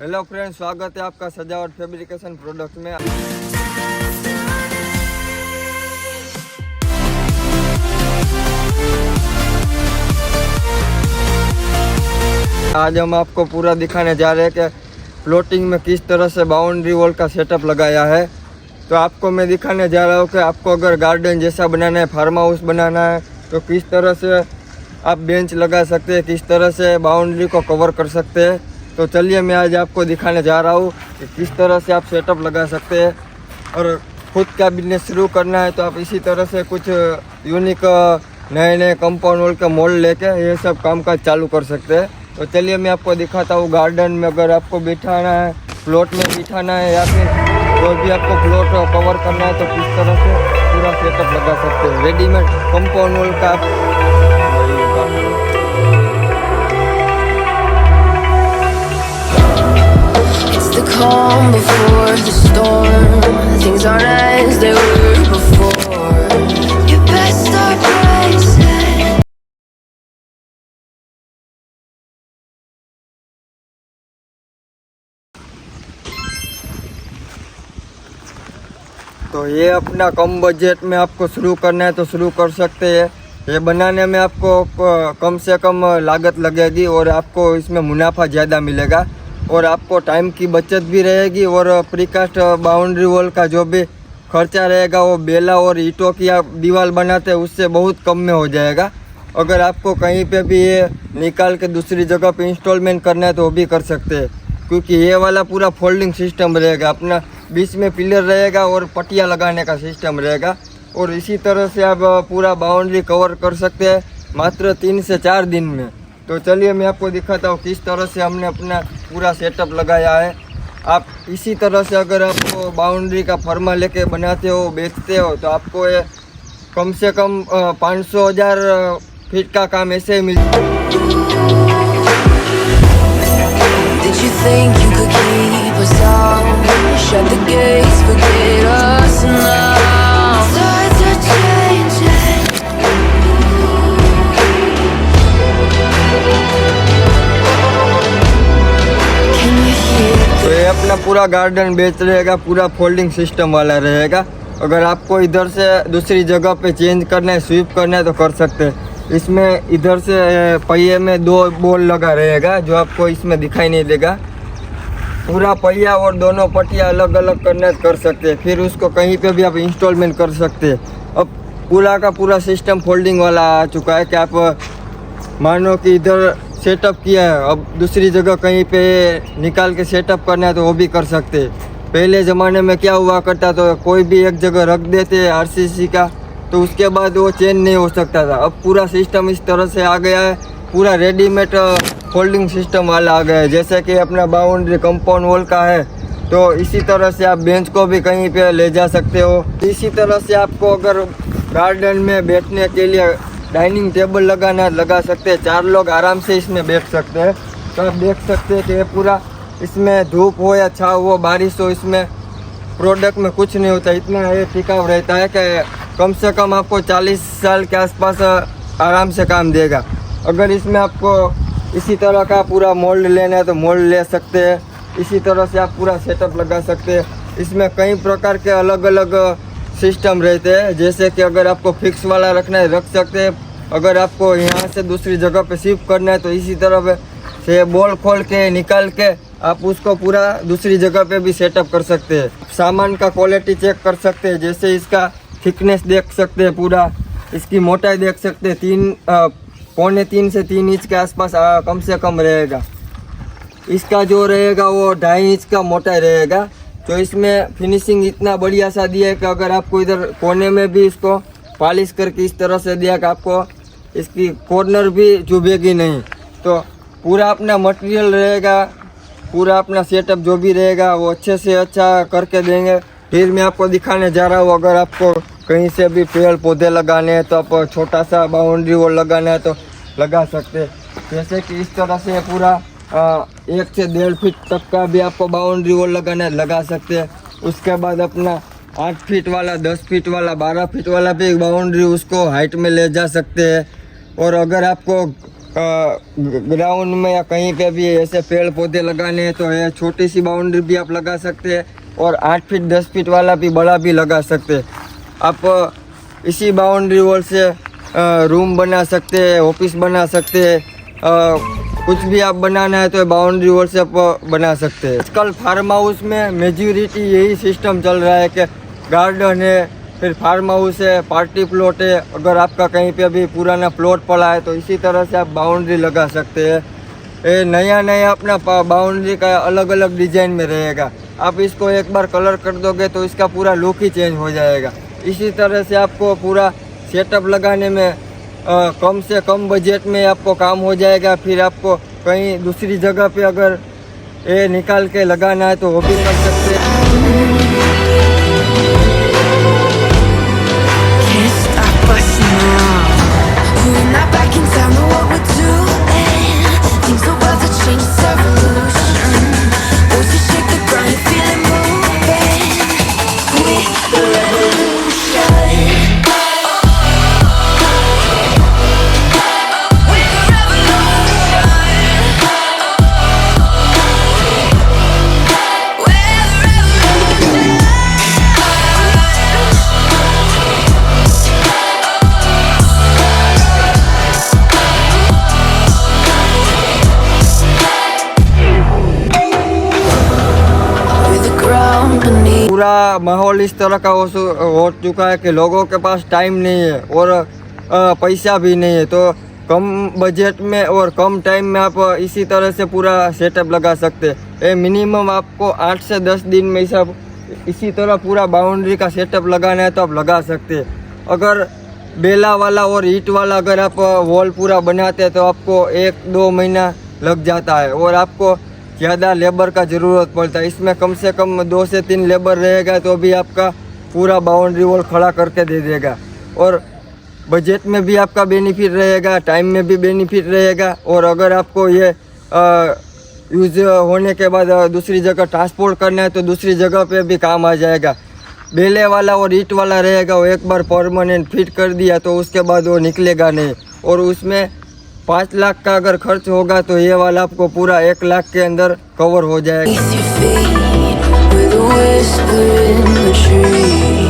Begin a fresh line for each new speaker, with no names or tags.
Hello friends, स्वागत है आपका सजावट फैब्रिकेशन प्रोडक्ट में। आज हम आपको पूरा दिखाने जा रहे हैं कि फ्लोटिंग में किस तरह से बाउंड्री वॉल का सेटअप लगाया है। तो आपको मैं दिखाने जा रहा हूँ कि आपको अगर गार्डन जैसा बनाना है, फार्म हाउस बनाना है, तो किस तरह से आप बेंच लगा सकते हैं, किस तरह से बाउंड्री को कवर कर सकते हैं। तो चलिए मैं आज आपको दिखाने जा रहा हूँ कि किस तरह से आप सेटअप लगा सकते हैं। और खुद का बिजनेस शुरू करना है तो आप इसी तरह से कुछ यूनिक नए नए कंपाउंड वॉल के मॉडल लेके ये सब कामकाज चालू कर सकते हैं। तो चलिए मैं आपको दिखाता हूँ गार्डन में अगर आपको बिठाना है, प्लॉट में बिठाना है या फिर कोई भी आपको प्लॉट कवर करना है तो किस तरह से पूरा सेटअप लगा सकते हैं। रेडीमेड कंपाउंड वॉल का
The calm before the storm. Things aren't as they were before. You best start bracing.
तो ये अपना कम बजट में आपको शुरू करना है तो शुरू कर सकते हैं। ये बनाने में आपको कम से कम लागत लगेगी और आपको इसमें मुनाफा ज़्यादा मिलेगा और आपको टाइम की बचत भी रहेगी। और प्रीकास्ट बाउंड्री वॉल का जो भी खर्चा रहेगा वो बेला और ईंटों की आप दीवार बनाते हैं उससे बहुत कम में हो जाएगा। अगर आपको कहीं पे भी ये निकाल के दूसरी जगह पे इंस्टॉलमेंट करना है तो वो भी कर सकते हैं, क्योंकि ये वाला पूरा फोल्डिंग सिस्टम रहेगा। अपना बीच में पिलर रहेगा और पट्टियाँ लगाने का सिस्टम रहेगा और इसी तरह से आप पूरा बाउंड्री कवर कर सकते हैं मात्र 3 से 4 दिन में। तो चलिए मैं आपको दिखाता हूँ किस तरह से हमने अपना पूरा सेटअप लगाया है। आप इसी तरह से अगर आपको बाउंड्री का फर्मा लेके बनाते हो, बेचते हो, तो आपको ये कम से कम 500,000 फीट का काम ऐसे ही मिल।
Did you think you could keep us out? Shut the gates, forget us now. Tides are changing. Can you hear?
तो ये अपना पूरा गार्डन बेच रहेगा, पूरा फोल्डिंग सिस्टम वाला रहेगा। अगर आपको इधर से दूसरी जगह पे चेंज करना है, स्वीप करना है तो कर सकते हैं। इसमें इधर से पहिए में 2 बॉल लगा रहेगा जो आपको इसमें दिखाई नहीं देगा। पूरा पहिया और दोनों पट्टियाँ अलग अलग करना है तो कर सकते हैं, फिर उसको कहीं पे भी आप इंस्टॉलमेंट कर सकते हैं। अब पूरा का पूरा सिस्टम फोल्डिंग वाला आ चुका है कि आप मानो कि इधर सेटअप किया है, अब दूसरी जगह कहीं पे निकाल के सेटअप करना है तो वो भी कर सकते हैं। पहले ज़माने में क्या हुआ करता तो कोई भी एक जगह रख देते आरसीसी का, तो उसके बाद वो चेंज नहीं हो सकता था। अब पूरा सिस्टम इस तरह से आ गया है, पूरा रेडीमेड फोल्डिंग सिस्टम वाला आ गया है। जैसे कि अपना बाउंड्री कंपाउंड वॉल का है तो इसी तरह से आप बेंच को भी कहीं पे ले जा सकते हो। इसी तरह से आपको अगर गार्डन में बैठने के लिए डाइनिंग टेबल लगाना लगा सकते हैं, 4 लोग आराम से इसमें बैठ सकते हैं। तो आप देख सकते हैं कि ये पूरा इसमें धूप हो या छाव हो, बारिश हो, इसमें प्रोडक्ट में कुछ नहीं होता। इतना ये टिकाऊ रहता है कि कम से कम आपको 40 साल के आसपास आराम से काम देगा। अगर इसमें आपको इसी तरह का पूरा मोल्ड लेना है तो मोल्ड ले सकते हैं। इसी तरह से आप पूरा सेटअप लगा सकते हैं। इसमें कई प्रकार के अलग अलग सिस्टम रहते हैं, जैसे कि अगर आपको फिक्स वाला रखना है रख सकते हैं। अगर आपको यहाँ से दूसरी जगह पे शिफ्ट करना है तो इसी तरह से बॉल खोल के निकाल के आप उसको पूरा दूसरी जगह पे भी सेटअप कर सकते हैं। सामान का क्वालिटी चेक कर सकते हैं, जैसे इसका थिकनेस देख सकते हैं, पूरा इसकी मोटाई देख सकते हैं। 2.25 से 3 इंच के आसपास कम से कम रहेगा। इसका जो रहेगा वो 2.5 इंच का मोटाई रहेगा। तो इसमें फिनिशिंग इतना बढ़िया सा दिया है कि अगर आपको इधर कोने में भी इसको पॉलिश करके इस तरह से दिया कि आपको इसकी कॉर्नर भी चुभेगी नहीं। तो पूरा अपना मटेरियल रहेगा, पूरा अपना सेटअप जो भी रहेगा वो अच्छे से अच्छा करके देंगे। फिर मैं आपको दिखाने जा रहा हूँ, अगर आपको कहीं से भी पेड़ पौधे लगाने हैं तो आप छोटा सा बाउंड्री वॉल लगाना है तो लगा सकते हैं। जैसे कि इस तरह से पूरा 1 से 1.5 फीट तक का भी आपको बाउंड्री वॉल लगाना है लगा सकते हैं। उसके बाद अपना 8 फीट वाला, 10 फीट वाला, 12 फीट वाला भी बाउंड्री उसको हाइट में ले जा सकते हैं। और अगर आपको ग्राउंड में या कहीं पे भी ऐसे पेड़ पौधे लगाने हैं तो ये छोटी सी बाउंड्री भी आप लगा सकते हैं, और 8 फीट 10 फीट वाला भी बड़ा भी लगा सकते हैं। आप इसी बाउंड्री वॉल से रूम बना सकते हैं, ऑफिस बना सकते हैं, कुछ भी आप बनाना है तो बाउंड्री वॉल से आप बना सकते हैं। आजकल फार्म हाउस में मेजॉरिटी यही सिस्टम चल रहा है कि गार्डन है, फिर फार्म हाउस है, पार्टी प्लॉट है। अगर आपका कहीं पे भी पुराना प्लॉट पड़ा है तो इसी तरह से आप बाउंड्री लगा सकते हैं। ये नया नया अपना बाउंड्री का अलग अलग डिजाइन में रहेगा। आप इसको एक बार कलर कर दोगे तो इसका पूरा लुक ही चेंज हो जाएगा। इसी तरह से आपको पूरा सेटअप लगाने में कम से कम बजट में आपको काम हो जाएगा। फिर आपको कहीं दूसरी जगह पे अगर ये निकाल के लगाना है तो वो भी कर सकते हैं।
Can't stop us now. We're not back in time, know what we're doing. Things are about to change, it's a revolution. Voices shake the ground, you feel it moving. With the revolution.
पूरा माहौल इस तरह का हो चुका है कि लोगों के पास टाइम नहीं है और पैसा भी नहीं है, तो कम बजट में और कम टाइम में आप इसी तरह से पूरा सेटअप लगा सकते हैं। ये मिनिमम आपको 8 से 10 दिन में इसी तरह पूरा बाउंड्री का सेटअप लगाना है तो आप लगा सकते हैं। अगर बेला वाला और ईंट वाला अगर आप वॉल पूरा बनाते हैं तो आपको 1-2 महीना लग जाता है और आपको ज़्यादा लेबर का ज़रूरत पड़ता है। इसमें कम से कम 2 से 3 लेबर रहेगा तो भी आपका पूरा बाउंड्री वॉल खड़ा करके दे देगा, और बजट में भी आपका बेनिफिट रहेगा, टाइम में भी बेनिफिट रहेगा। और अगर आपको ये यूज़ होने के बाद दूसरी जगह ट्रांसपोर्ट करना है तो दूसरी जगह पे भी काम आ जाएगा। बेले वाला और ईंट वाला रहेगा, वो एक बार परमानेंट फिट कर दिया तो उसके बाद वो निकलेगा नहीं, और उसमें 5 लाख का अगर खर्च होगा तो ये वाला आपको पूरा 1 लाख के अंदर कवर हो जाएगा।
Beneath your feet, with a whisper in the tree.